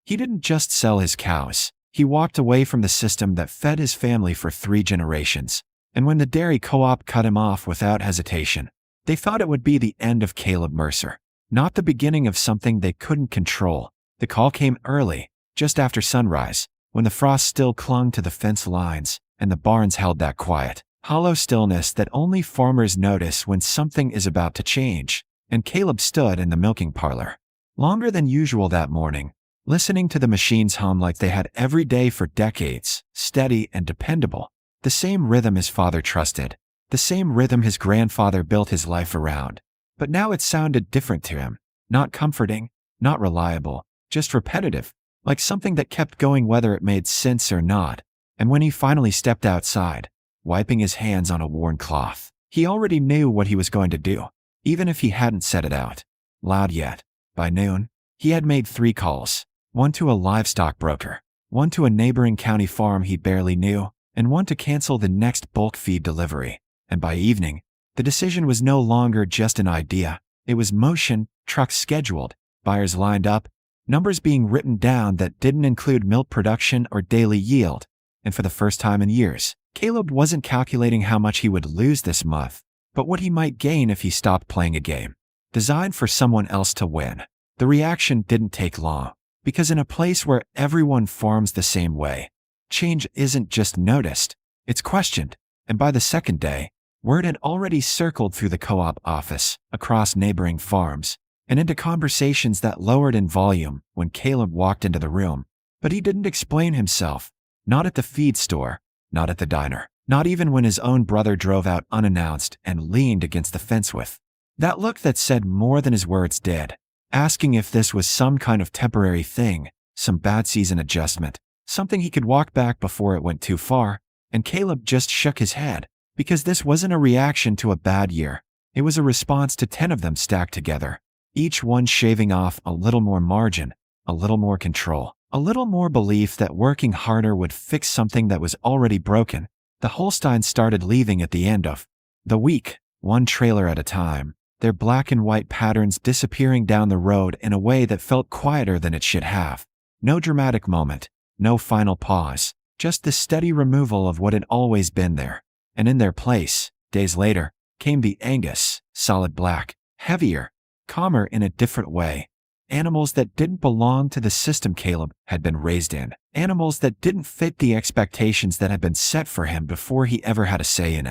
He didn't just sell his cows. He walked away from the system that fed his family for 3 generations. And when the dairy co-op cut him off without hesitation, they thought it would be the end of Caleb Mercer, not the beginning of something they couldn't control. The call came early, just after sunrise, when the frost still clung to the fence lines, and the barns held that quiet, hollow stillness that only farmers notice when something is about to change. And Caleb stood in the milking parlor, longer than usual that morning, listening to the machines hum like they had every day for decades, steady and dependable. The same rhythm his father trusted, the same rhythm his grandfather built his life around. But now it sounded different to him, not comforting, not reliable, just repetitive, like something that kept going whether it made sense or not. And when he finally stepped outside, wiping his hands on a worn cloth, he already knew what he was going to do, even if he hadn't said it out loud yet. By noon, he had made 3 calls, one to a livestock broker, one to a neighboring county farm he barely knew, and one to cancel the next bulk feed delivery. And by evening, the decision was no longer just an idea. It was motion, trucks scheduled, buyers lined up, numbers being written down that didn't include milk production or daily yield. And for the first time in years, Caleb wasn't calculating how much he would lose this month, but what he might gain if he stopped playing a game designed for someone else to win. The reaction didn't take long, because in a place where everyone farms the same way, change isn't just noticed, it's questioned. And by the second day, word had already circled through the co-op office, across neighboring farms, and into conversations that lowered in volume when Caleb walked into the room. But he didn't explain himself, not at the feed store, not at the diner, not even when his own brother drove out unannounced and leaned against the fence with that look that said more than his words did, asking if this was some kind of temporary thing, some bad season adjustment, something he could walk back before it went too far. And Caleb just shook his head, because this wasn't a reaction to a bad year. It was a response to 10 of them stacked together, each one shaving off a little more margin, a little more control, a little more belief that working harder would fix something that was already broken. The Holsteins started leaving at the end of the week, one trailer at a time, their black and white patterns disappearing down the road in a way that felt quieter than it should have. No dramatic moment, no final pause, just the steady removal of what had always been there. And in their place, days later, came the Angus, solid black, heavier, calmer in a different way. Animals that didn't belong to the system Caleb had been raised in. Animals that didn't fit the expectations that had been set for him before he ever had a say in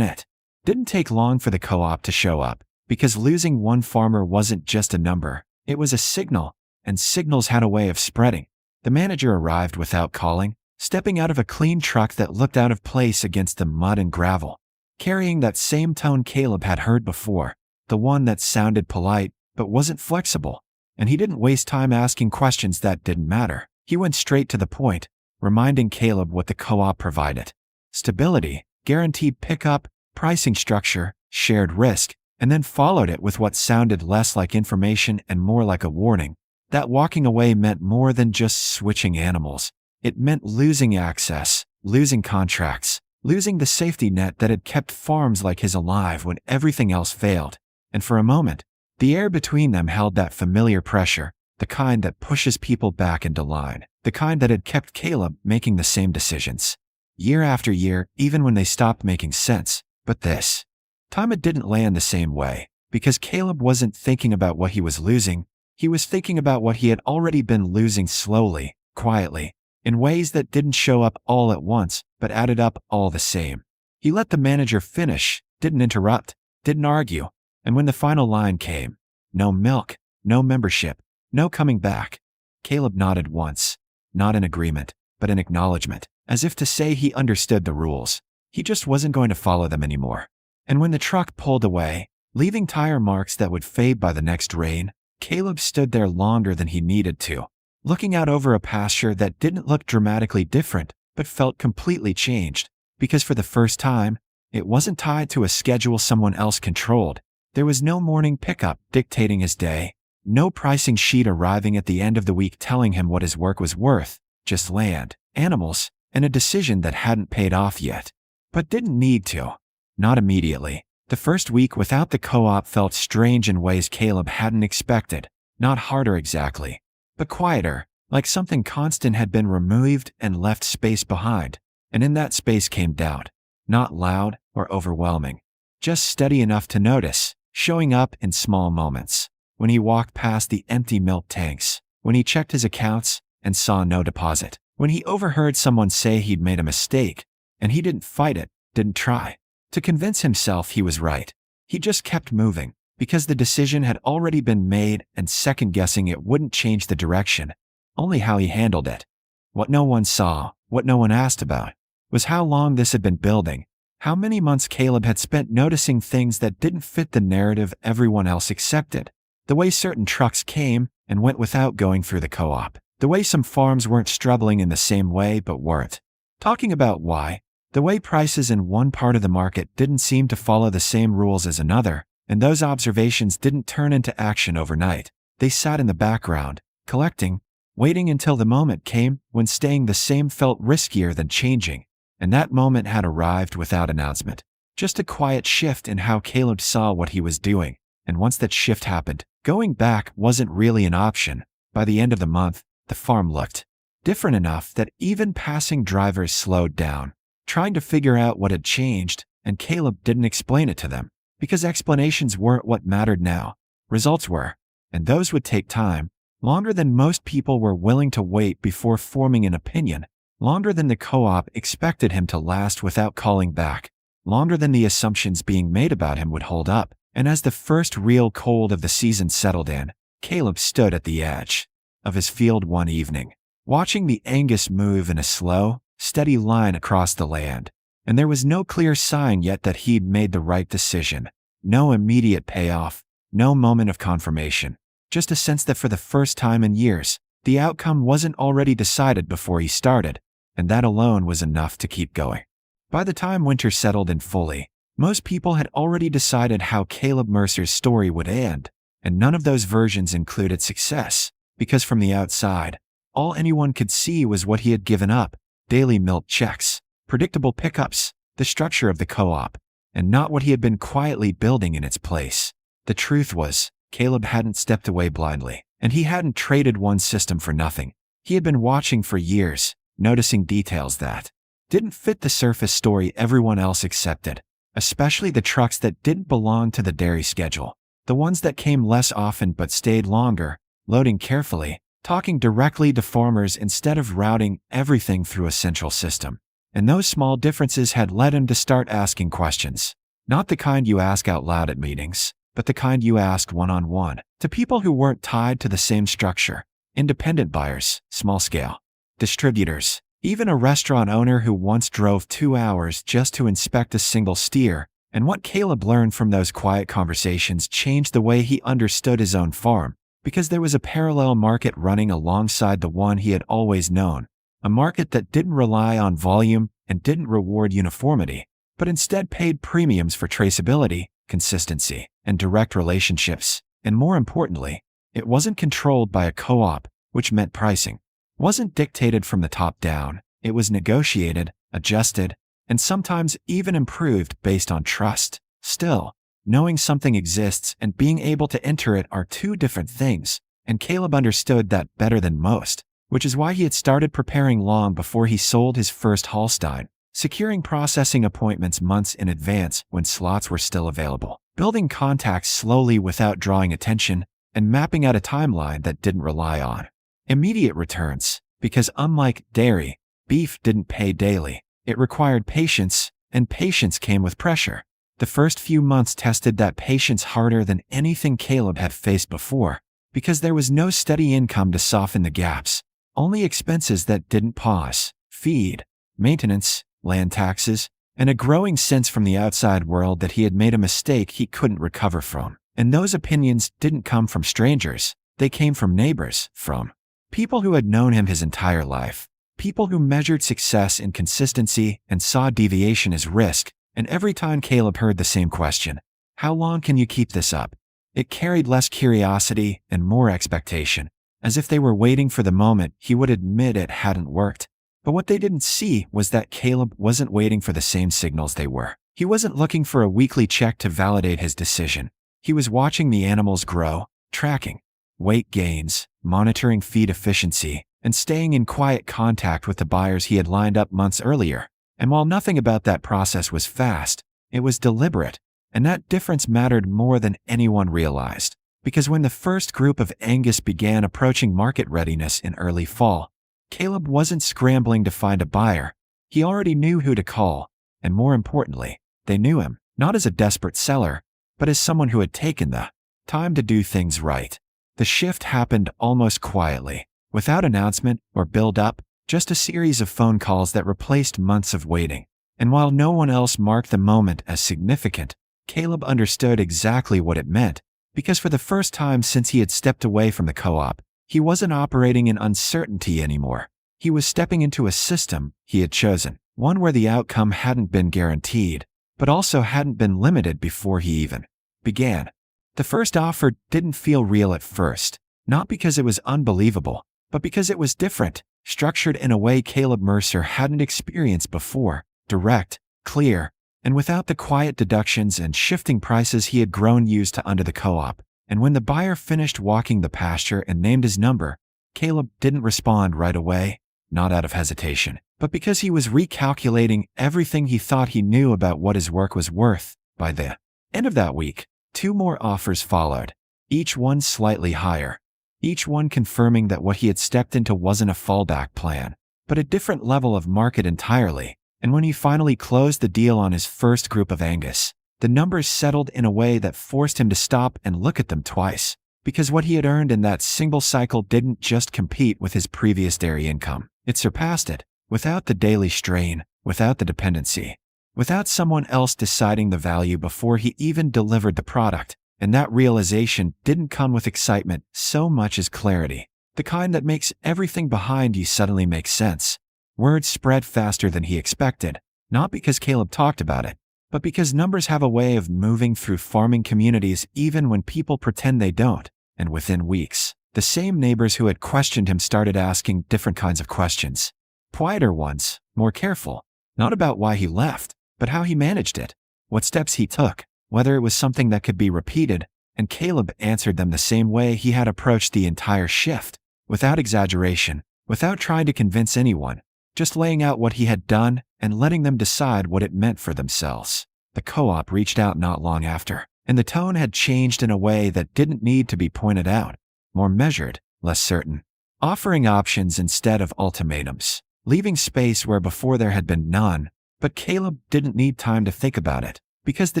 it. Didn't take long for the co-op to show up, because losing one farmer wasn't just a number, it was a signal, and signals had a way of spreading. The manager arrived without calling, stepping out of a clean truck that looked out of place against the mud and gravel, carrying that same tone Caleb had heard before, the one that sounded polite but wasn't flexible. And he didn't waste time asking questions that didn't matter. He went straight to the point, reminding Caleb what the co-op provided: stability, guaranteed pickup, pricing structure, shared risk, and then followed it with what sounded less like information and more like a warning. That walking away meant more than just switching animals. It meant losing access, losing contracts, losing the safety net that had kept farms like his alive when everything else failed. And for a moment, the air between them held that familiar pressure, the kind that pushes people back into line, the kind that had kept Caleb making the same decisions, year after year, even when they stopped making sense. But this time it didn't land the same way, because Caleb wasn't thinking about what he was losing. He was thinking about what he had already been losing slowly, quietly, in ways that didn't show up all at once, but added up all the same. He let the manager finish, didn't interrupt, didn't argue. And when the final line came, no milk, no membership, no coming back, Caleb nodded once, not in agreement, but in acknowledgement, as if to say he understood the rules. He just wasn't going to follow them anymore. And when the truck pulled away, leaving tire marks that would fade by the next rain, Caleb stood there longer than he needed to, looking out over a pasture that didn't look dramatically different, but felt completely changed, because for the first time, it wasn't tied to a schedule someone else controlled. There was no morning pickup dictating his day, no pricing sheet arriving at the end of the week telling him what his work was worth, just land, animals, and a decision that hadn't paid off yet. But didn't need to. Not immediately. The first week without the co-op felt strange in ways Caleb hadn't expected. Not harder exactly, but quieter, like something constant had been removed and left space behind, and in that space came doubt, not loud or overwhelming, just steady enough to notice, showing up in small moments. When he walked past the empty milk tanks, when he checked his accounts and saw no deposit, when he overheard someone say he'd made a mistake, and he didn't fight it, didn't try to convince himself he was right. He just kept moving, because the decision had already been made, and second-guessing it wouldn't change the direction, only how he handled it. What no one saw, what no one asked about, was how long this had been building, how many months Caleb had spent noticing things that didn't fit the narrative everyone else accepted. The way certain trucks came and went without going through the co-op. The way some farms weren't struggling in the same way but weren't talking about why. The way prices in one part of the market didn't seem to follow the same rules as another, and those observations didn't turn into action overnight. They sat in the background, collecting, waiting until the moment came when staying the same felt riskier than changing, and that moment had arrived without announcement. Just a quiet shift in how Caleb saw what he was doing, and once that shift happened, going back wasn't really an option. By the end of the month, the farm looked different enough that even passing drivers slowed down, trying to figure out what had changed, and Caleb didn't explain it to them, because explanations weren't what mattered now. Results were, and those would take time, longer than most people were willing to wait before forming an opinion, longer than the co-op expected him to last without calling back, longer than the assumptions being made about him would hold up. And as the first real cold of the season settled in, Caleb stood at the edge of his field one evening, watching the Angus move in a slow, steady line across the land. And there was no clear sign yet that he'd made the right decision. No immediate payoff, no moment of confirmation, just a sense that for the first time in years, the outcome wasn't already decided before he started, and that alone was enough to keep going. By the time winter settled in fully, most people had already decided how Caleb Mercer's story would end, and none of those versions included success, because from the outside, all anyone could see was what he had given up: daily milk checks, predictable pickups, the structure of the co-op, and not what he had been quietly building in its place. The truth was, Caleb hadn't stepped away blindly, and he hadn't traded one system for nothing. He had been watching for years, noticing details that didn't fit the surface story everyone else accepted, especially the trucks that didn't belong to the dairy schedule, the ones that came less often but stayed longer, loading carefully, talking directly to farmers instead of routing everything through a central system. And those small differences had led him to start asking questions. Not the kind you ask out loud at meetings, but the kind you asked one-on-one, to people who weren't tied to the same structure: independent buyers, small-scale distributors, even a restaurant owner who once drove 2 hours just to inspect a single steer. And what Caleb learned from those quiet conversations changed the way he understood his own farm, because there was a parallel market running alongside the one he had always known, a market that didn't rely on volume and didn't reward uniformity, but instead paid premiums for traceability, consistency, and direct relationships. And more importantly, it wasn't controlled by a co-op, which meant pricing wasn't dictated from the top down. It was negotiated, adjusted, and sometimes even improved based on trust. Still, knowing something exists and being able to enter it are two different things, and Caleb understood that better than most, which is why he had started preparing long before he sold his first Holstein, securing processing appointments months in advance when slots were still available, building contacts slowly without drawing attention, and mapping out a timeline that didn't rely on immediate returns, because unlike dairy, beef didn't pay daily. It required patience, and patience came with pressure. The first few months tested that patience harder than anything Caleb had faced before, because there was no steady income to soften the gaps, only expenses that didn't pause: feed, maintenance, land taxes, and a growing sense from the outside world that he had made a mistake he couldn't recover from. And those opinions didn't come from strangers, they came from neighbors, from people who had known him his entire life, people who measured success in consistency and saw deviation as risk. And every time Caleb heard the same question, "How long can you keep this up?" it carried less curiosity and more expectation, as if they were waiting for the moment he would admit it hadn't worked. But what they didn't see was that Caleb wasn't waiting for the same signals they were. He wasn't looking for a weekly check to validate his decision. He was watching the animals grow, tracking weight gains, monitoring feed efficiency, and staying in quiet contact with the buyers he had lined up months earlier. And while nothing about that process was fast, it was deliberate, and that difference mattered more than anyone realized. Because when the first group of Angus began approaching market readiness in early fall, Caleb wasn't scrambling to find a buyer. He already knew who to call, and more importantly, they knew him, not as a desperate seller, but as someone who had taken the time to do things right. The shift happened almost quietly, without announcement or build-up, just a series of phone calls that replaced months of waiting. And while no one else marked the moment as significant, Caleb understood exactly what it meant, because for the first time since he had stepped away from the co-op, he wasn't operating in uncertainty anymore. He was stepping into a system he had chosen, one where the outcome hadn't been guaranteed, but also hadn't been limited before he even began. The first offer didn't feel real at first, not because it was unbelievable, but because it was different, structured in a way Caleb Mercer hadn't experienced before, direct, clear, and without the quiet deductions and shifting prices he had grown used to under the co-op. And when the buyer finished walking the pasture and named his number, Caleb didn't respond right away, not out of hesitation, but because he was recalculating everything he thought he knew about what his work was worth. By the end of that week, 2 more offers followed, each one slightly higher, each one confirming that what he had stepped into wasn't a fallback plan, but a different level of market entirely. And when he finally closed the deal on his first group of Angus, the numbers settled in a way that forced him to stop and look at them twice, because what he had earned in that single cycle didn't just compete with his previous dairy income. It surpassed it, without the daily strain, without the dependency, without someone else deciding the value before he even delivered the product. And that realization didn't come with excitement so much as clarity, the kind that makes everything behind you suddenly make sense. Word spread faster than he expected, not because Caleb talked about it, but because numbers have a way of moving through farming communities even when people pretend they don't. And within weeks, the same neighbors who had questioned him started asking different kinds of questions. Quieter ones, more careful, not about why he left, but how he managed it, what steps he took, whether it was something that could be repeated. And Caleb answered them the same way he had approached the entire shift, without exaggeration, without trying to convince anyone, just laying out what he had done and letting them decide what it meant for themselves. The co-op reached out not long after, and the tone had changed in a way that didn't need to be pointed out, more measured, less certain, offering options instead of ultimatums, leaving space where before there had been none. But Caleb didn't need time to think about it, because the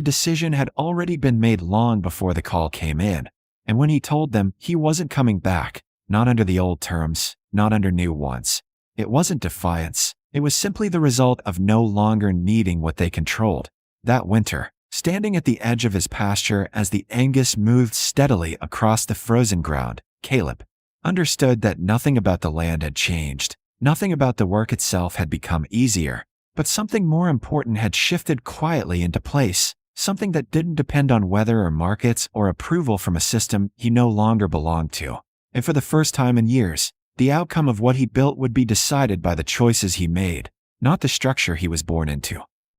decision had already been made long before the call came in. And when he told them he wasn't coming back, not under the old terms, not under new ones, it wasn't defiance. It was simply the result of no longer needing what they controlled. That winter, standing at the edge of his pasture as the Angus moved steadily across the frozen ground, Caleb understood that nothing about the land had changed. Nothing about the work itself had become easier. But something more important had shifted quietly into place, something that didn't depend on weather or markets or approval from a system he no longer belonged to. And for the first time in years, the outcome of what he built would be decided by the choices he made, not the structure he was born into.